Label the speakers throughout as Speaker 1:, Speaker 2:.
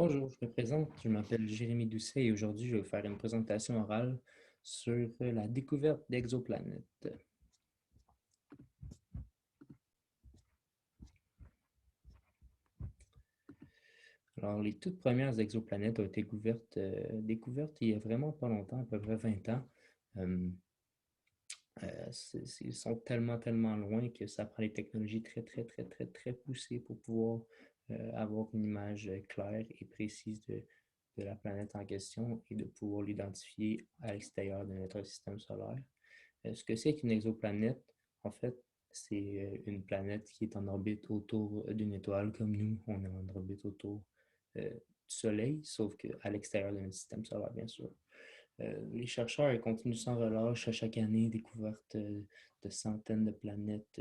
Speaker 1: Bonjour, je me présente, je m'appelle Jérémy Doucet et aujourd'hui je vais vous faire une présentation orale sur la découverte d'exoplanètes. Alors, les toutes premières exoplanètes ont été découvertes il y a vraiment pas longtemps, à peu près 20 ans. Euh, ils sont tellement loin que ça prend des technologies très poussées pour pouvoir avoir une image claire et précise de la planète en question et de pouvoir l'identifier à l'extérieur de notre système solaire. Ce que c'est qu'une exoplanète, en fait, c'est une planète qui est en orbite autour d'une étoile comme nous, on est en orbite autour du Soleil, sauf qu'à l'extérieur de notre système solaire, bien sûr. Les chercheurs continuent sans relâche à chaque année découverte de centaines de planètes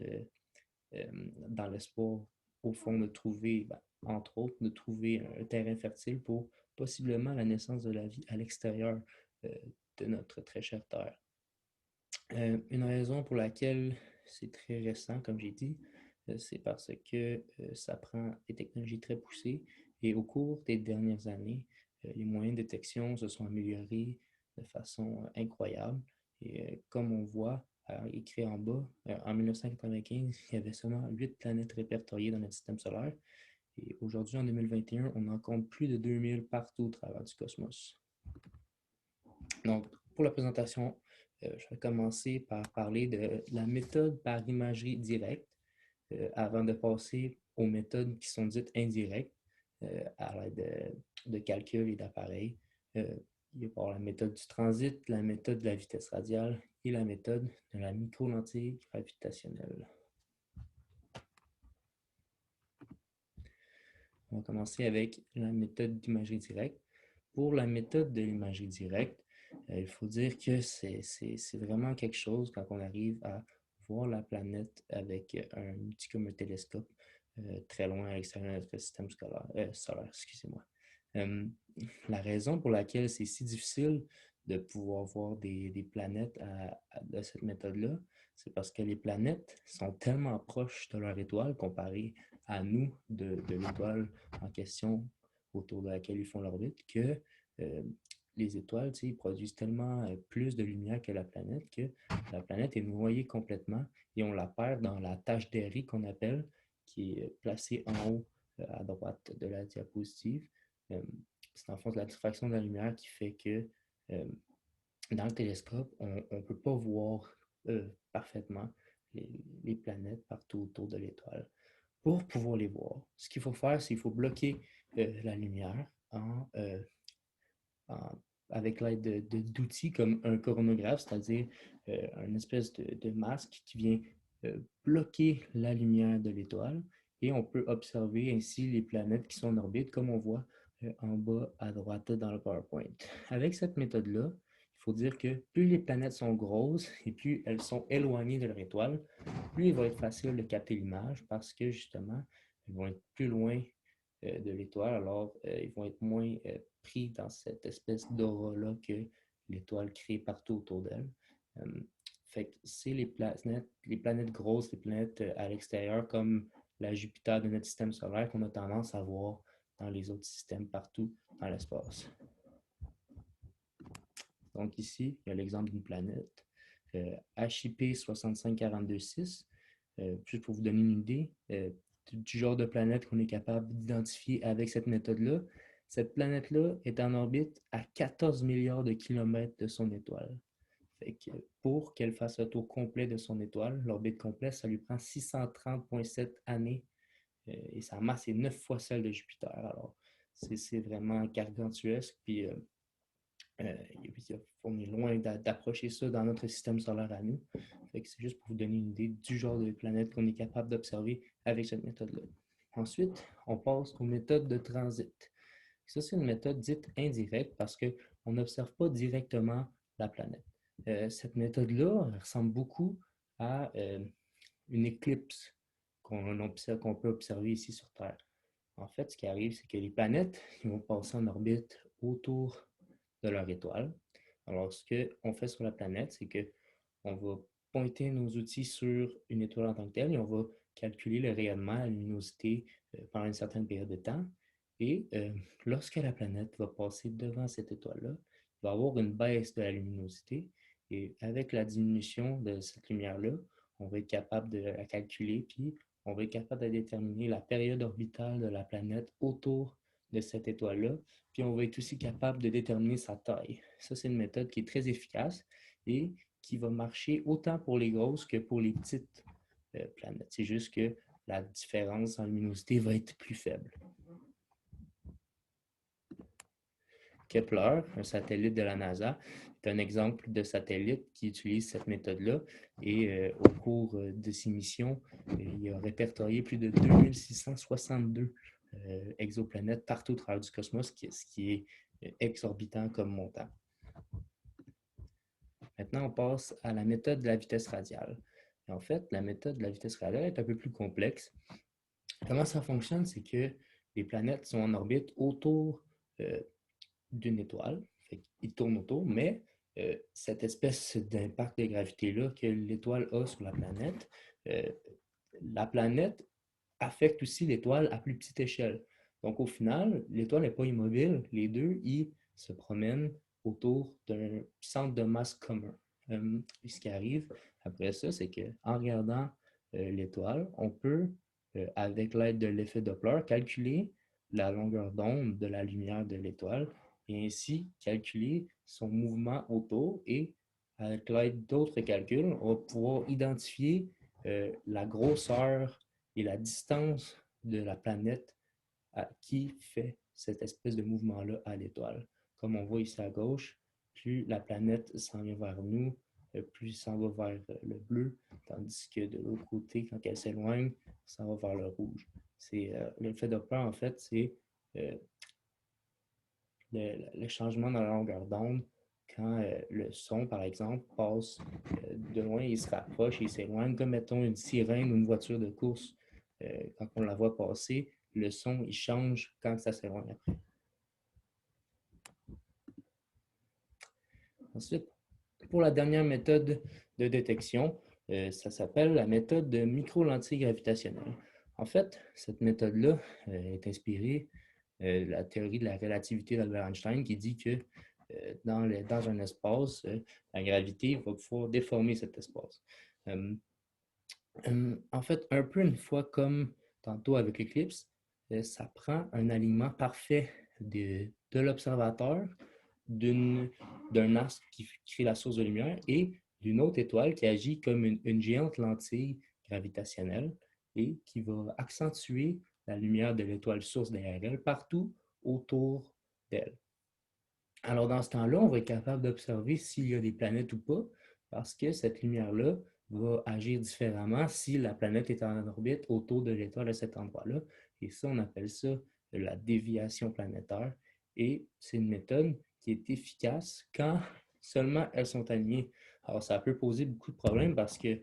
Speaker 1: dans l'espoir, au fond, de trouver, entre autres, de trouver un terrain fertile pour possiblement la naissance de la vie à l'extérieur euh, de notre très chère Terre. Une raison pour laquelle c'est très récent, comme j'ai dit, c'est parce que ça prend des technologies très poussées et au cours des dernières années, les moyens de détection se sont améliorés de façon incroyable. Et comme on voit, écrit en bas, en 1995, il y avait seulement 8 planètes répertoriées dans notre système solaire. Et aujourd'hui, en 2021, on en compte plus de 2000 partout au travers du cosmos. Donc, pour la présentation, je vais commencer par parler de la méthode par imagerie directe avant de passer aux méthodes qui sont dites indirectes à l'aide de calculs et d'appareils. Euh, il y a la méthode du transit, la méthode de la vitesse radiale et la méthode de la micro-lentille gravitationnelle. On va commencer avec la méthode d'imagerie directe. Pour la méthode de l'imagerie directe, il faut dire que c'est vraiment quelque chose quand on arrive à voir la planète avec un outil comme un télescope très loin à l'extérieur de notre système solaire. Excusez-moi. Euh, la raison pour laquelle c'est si difficile de pouvoir voir des planètes de cette méthode-là, c'est parce que les planètes sont tellement proches de leur étoile comparé à nous de l'étoile en question autour de laquelle ils font l'orbite que euh, les étoiles, ils produisent tellement plus de lumière que la planète la planète est noyée complètement et on la perd dans la tache d'airain qu'on appelle, qui est placée en haut à droite de la diapositive. Euh, c'est en fait la diffraction de la lumière qui fait que euh, dans le télescope, on ne peut pas voir parfaitement les planètes partout autour de l'étoile. Pour pouvoir les voir, ce qu'il faut faire, c'est qu'il faut bloquer la lumière en- avec l'aide d'outils comme un coronographe, c'est-à-dire une espèce de masque qui vient bloquer la lumière de l'étoile et on peut observer ainsi les planètes qui sont en orbite comme on voit en bas à droite dans le PowerPoint. Avec cette méthode-là, il faut dire que plus les planètes sont grosses et plus elles sont éloignées de leur étoile, plus il va être facile de capter l'image parce que justement, elles vont être plus loin de l'étoile, alors ils vont être moins pris dans cette espèce d'aura-là que l'étoile crée partout autour d'elle. Euh, fait que c'est les planètes grosses, les planètes à l'extérieur, comme la Jupiter de notre système solaire, qu'on a tendance à voir dans les autres systèmes partout dans l'espace. Donc ici, il y a l'exemple d'une planète, HIP 65426. Juste pour vous donner une idée du genre de planète qu'on est capable d'identifier avec cette méthode-là. Cette planète-là est en orbite à 14 milliards de kilomètres de son étoile. Fait que pour qu'elle fasse le tour complet de son étoile, l'orbite complète, ça lui prend 630,7 années et sa masse est 9 fois celle de Jupiter. Alors, c'est vraiment gargantuesque. Puis, on est loin d'approcher ça dans notre système solaire à nous. C'est juste pour vous donner une idée du genre de planète qu'on est capable d'observer avec cette méthode-là. Ensuite, on passe aux méthodes de transit. Ça, c'est une méthode dite indirecte parce qu'on n'observe pas directement la planète. Cette méthode-là ressemble beaucoup à une éclipse qu'on peut observer ici sur Terre. En fait, ce qui arrive, c'est que les planètes vont passer en orbite autour de leur étoile. Alors, ce qu'on fait sur la planète, c'est qu'on va pointer nos outils sur une étoile en tant que telle et on va calculer le rayonnement, la luminosité pendant une certaine période de temps. Et lorsque la planète va passer devant cette étoile-là, il va y avoir une baisse de la luminosité. Et avec la diminution de cette lumière-là, on va être capable de la calculer, puis on va être capable de déterminer la période orbitale de la planète autour de cette étoile-là, puis on va être aussi capable de déterminer sa taille. Ça, c'est une méthode qui est très efficace et qui va marcher autant pour les grosses que pour les petites planètes. C'est juste que la différence en luminosité va être plus faible. Kepler, un satellite de la NASA, est un exemple de satellite qui utilise cette méthode-là. Et au cours de ses missions, il a répertorié plus de 2662 exoplanètes partout au travers du cosmos, ce qui est exorbitant comme montant. Maintenant, on passe à la méthode de la vitesse radiale. Et en fait, la méthode de la vitesse radiale est un peu plus complexe. Comment ça fonctionne? C'est que les planètes sont en orbite autour d'une étoile. Ils tournent autour, mais cette espèce d'impact de gravité-là que l'étoile a sur la planète affecte aussi l'étoile à plus petite échelle. Donc, au final, l'étoile n'est pas immobile. Les deux, ils se promènent autour d'un centre de masse commun. Et ce qui arrive après ça, c'est qu'en regardant l'étoile, on peut, avec l'aide de l'effet Doppler, calculer la longueur d'onde de la lumière de l'étoile et ainsi calculer son mouvement autour. Et avec l'aide d'autres calculs, on va pouvoir identifier la grosseur et la distance de la planète qui fait cette espèce de mouvement-là à l'étoile. Comme on voit ici à gauche, plus la planète s'en vient vers nous, plus ça va vers le bleu, tandis que de l'autre côté, quand elle s'éloigne, ça va vers le rouge. C'est l'effet Doppler, en fait, c'est euh, le changement dans la longueur d'onde quand le son, par exemple, passe de loin, il se rapproche, il s'éloigne, comme mettons une sirène ou une voiture de course. Quand on la voit passer, le son, il change quand ça s'éloigne après. Ensuite, pour la dernière méthode de détection, ça s'appelle la méthode de micro-lentille gravitationnelle. En fait, cette méthode-là est inspirée de la théorie de la relativité d'Albert Einstein qui dit que dans un espace, la gravité va pouvoir déformer cet espace. En fait, un peu une fois comme tantôt avec l'éclipse, ça prend un alignement parfait de l'observateur, d'un astre qui crée la source de lumière et d'une autre étoile qui agit comme une géante lentille gravitationnelle et qui va accentuer la lumière de l'étoile source derrière elle partout autour d'elle. Alors, dans ce temps-là, on va être capable d'observer s'il y a des planètes ou pas, parce que cette lumière-là va agir différemment si la planète est en orbite autour de l'étoile à cet endroit-là. Et ça, on appelle ça la déviation planétaire. Et c'est une méthode qui est efficace quand seulement elles sont alignées. Alors, ça peut poser beaucoup de problèmes parce que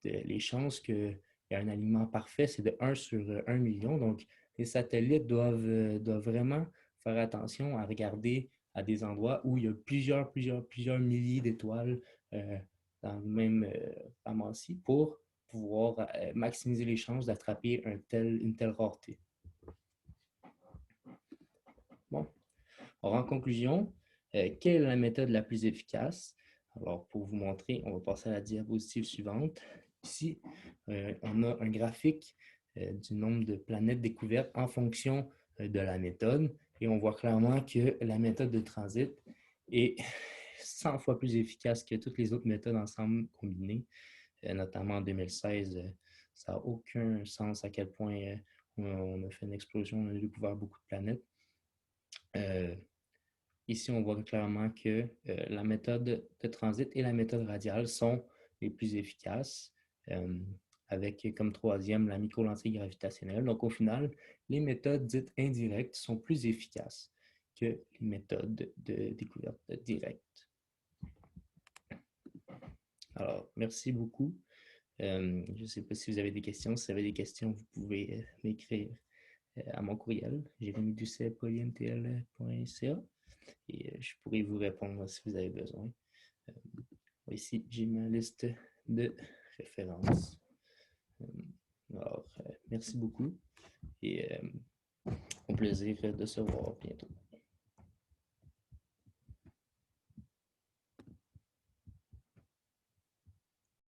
Speaker 1: les chances qu'il y ait un alignement parfait, c'est de 1 sur 1 million. Donc, les satellites doivent vraiment faire attention à regarder à des endroits où il y a plusieurs milliers d'étoiles dans le même ramassis pour pouvoir maximiser les chances d'attraper une telle rareté. Bon, alors en conclusion, quelle est la méthode la plus efficace? Alors, pour vous montrer, on va passer à la diapositive suivante. Ici, on a un graphique du nombre de planètes découvertes en fonction de la méthode. Et on voit clairement que la méthode de transit est 100 fois plus efficace que toutes les autres méthodes ensemble combinées. Notamment en 2016, ça n'a aucun sens à quel point on a fait une explosion, on a découvert beaucoup de planètes. Ici, on voit clairement que la méthode de transit et la méthode radiale sont les plus efficaces, avec comme troisième la micro-lentille gravitationnelle. Donc, au final, les méthodes dites indirectes sont plus efficaces que les méthodes de découverte directe. Alors, merci beaucoup. Je ne sais pas si vous avez des questions. Si vous avez des questions, vous pouvez m'écrire à mon courriel, jeremydusset@intl.ca. Et je pourrais vous répondre si vous avez besoin. Ici, j'ai ma liste de références. Alors, merci beaucoup. Et on plaisir de se voir bientôt.